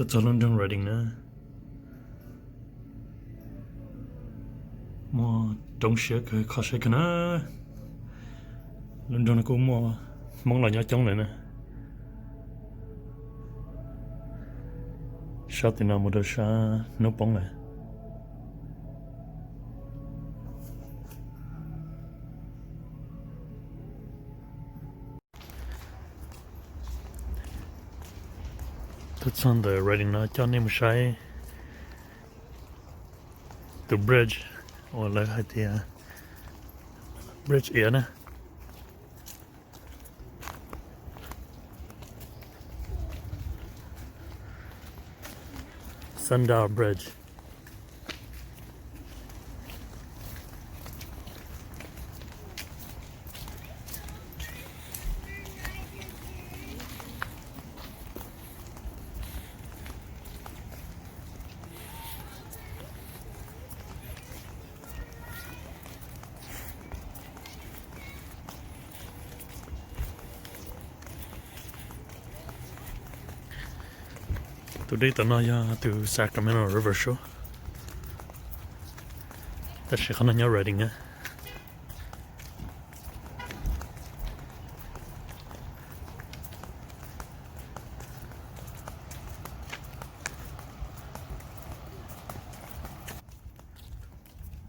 That's all I'm doing writing now. More don't shake, khó shake nữa. London cũng more mong là nhớ chống lại nè. Sao thì nào một đợt sao nó bóng lại. That's on the writing now. Cho nên sai the bridge or là hai tia bridge here nè. Sundial Bridge. Today tonight to Sacramento River Show. That's the kind of reading, eh?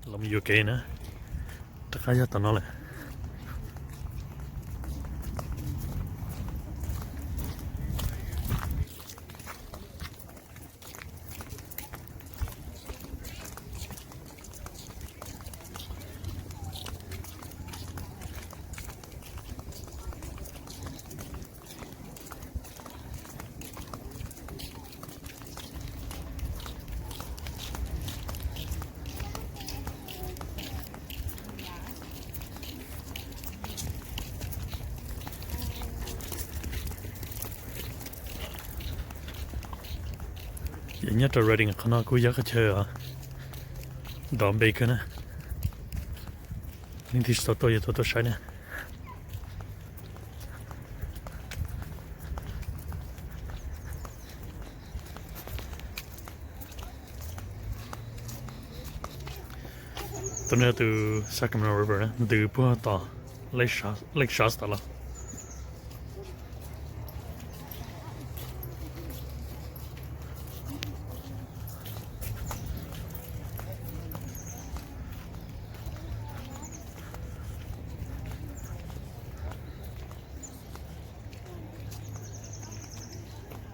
Làm UK nè. Tất cả tao nói là vậy nhất là reading khả năng của giá cái chơi à đòn bacon nè nhưng thì sao tôi sai nè tôi nói từ Sacramento River nè từ Puerto Lake Shasta là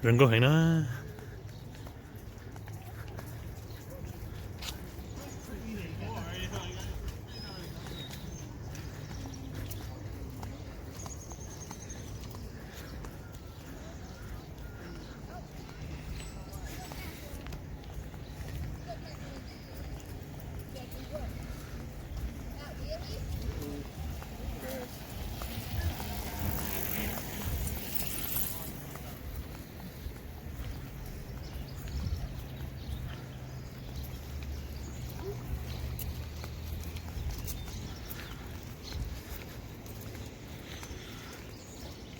đừng có hay nó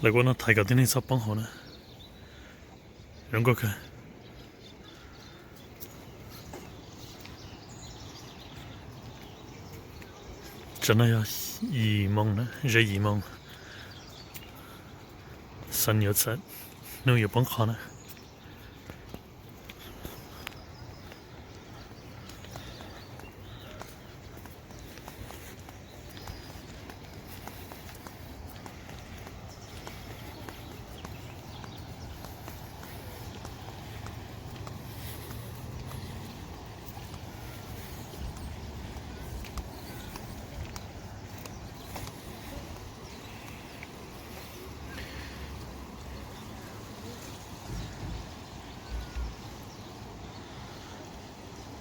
lại qua nó thay cái tên này sắp băng hồ nè đừng có cái真係有異夢呢，這異夢神有質，你有幫看呢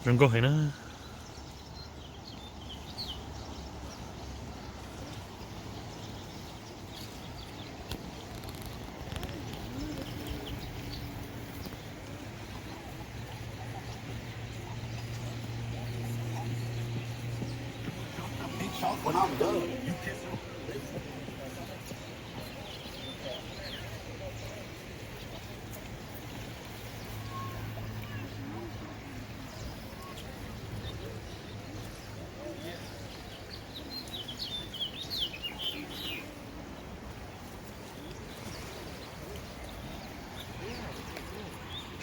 ？đừng có hay nữa When I'm done, you kiss him.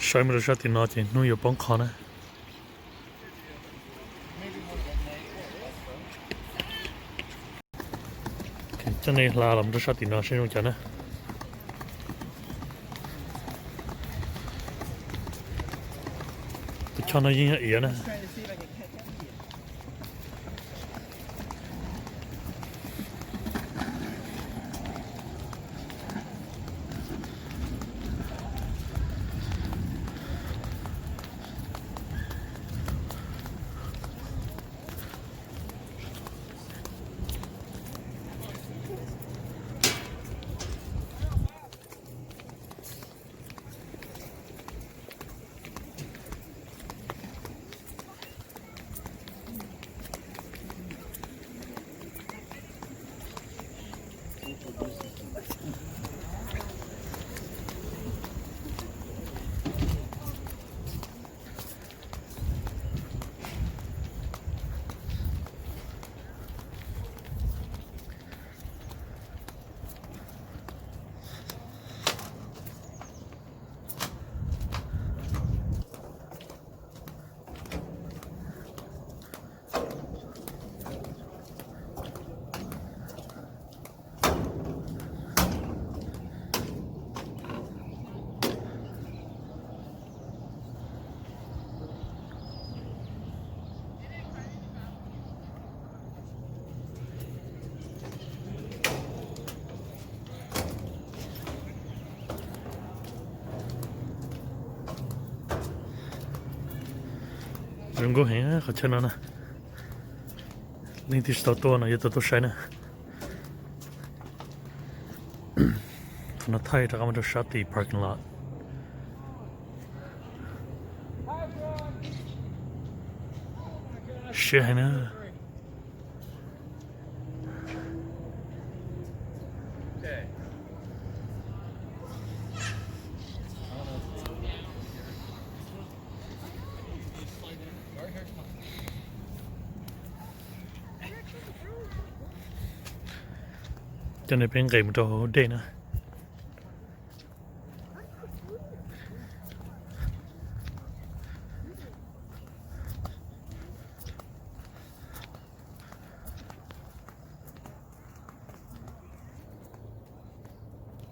Schau mir das die Nase, nur ihr Bankane. Cho nên là làm cho sao thì nó sẽ không chả nè cho nó như vậy nè đừng có hẹn khó chân nó nè linh thì sao to này giờ tôi sai nè nó thay ra cái shot the parking lot shit hay nè cho nên bên cạnh một chỗ đây nè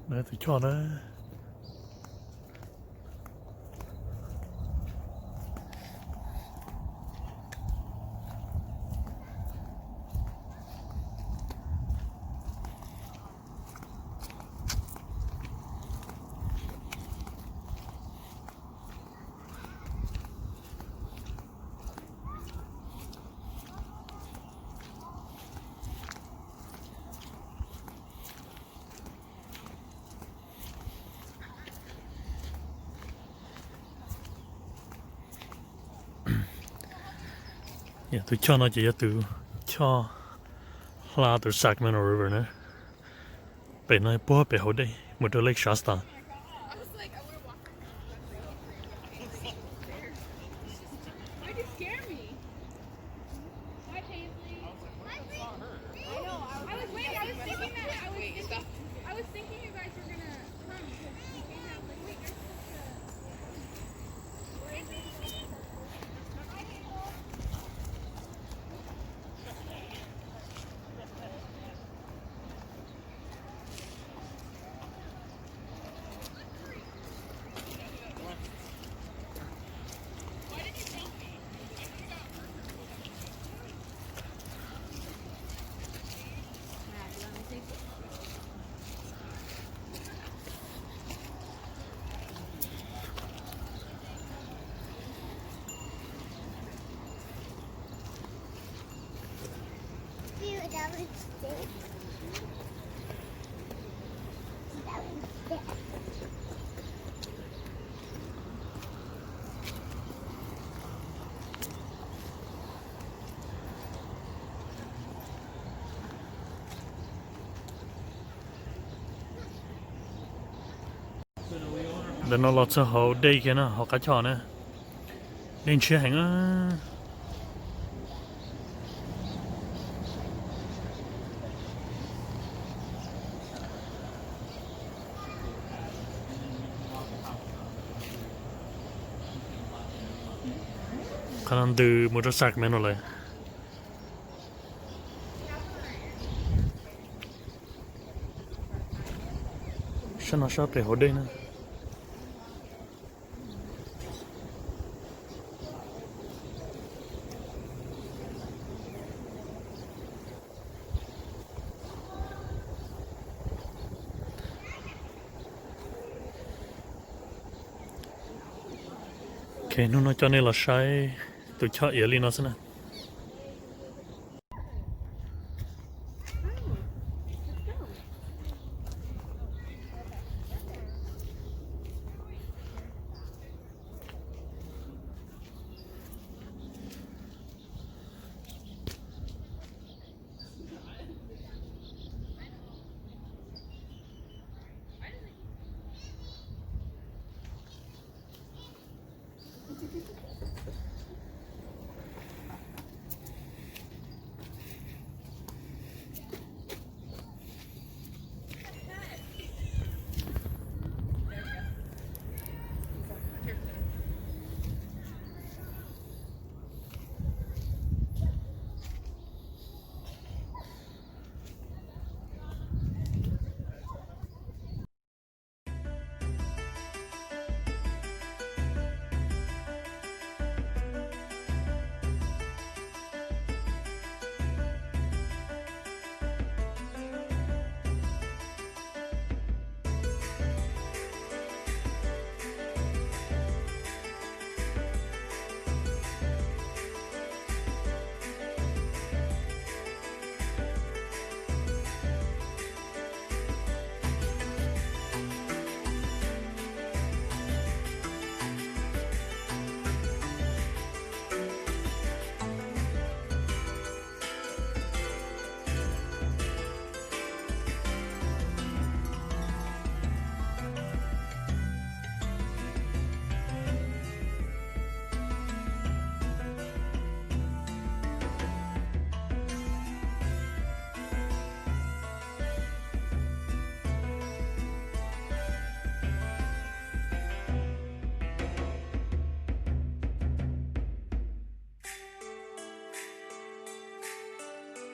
đấy thì cho nó tôi cho nó chỉ từ cho la từ Sacramento River nữa bên này bố bên hậu đây một đôi Lake Shasta I was like, I would have walked around. Why'd you scare me? Hi, Paisley. I know. I was waiting. I was thinking that. I was thinking you guys were gonna come. Because you came out like, wait, you're để nó lọt sang hậu đây kia nè họ cá trò nè nên chia hành á Kan du motorcykel med eller? Känner köp det har det nu. Okej, nu när jag är la tjej, då kan jag lina såna.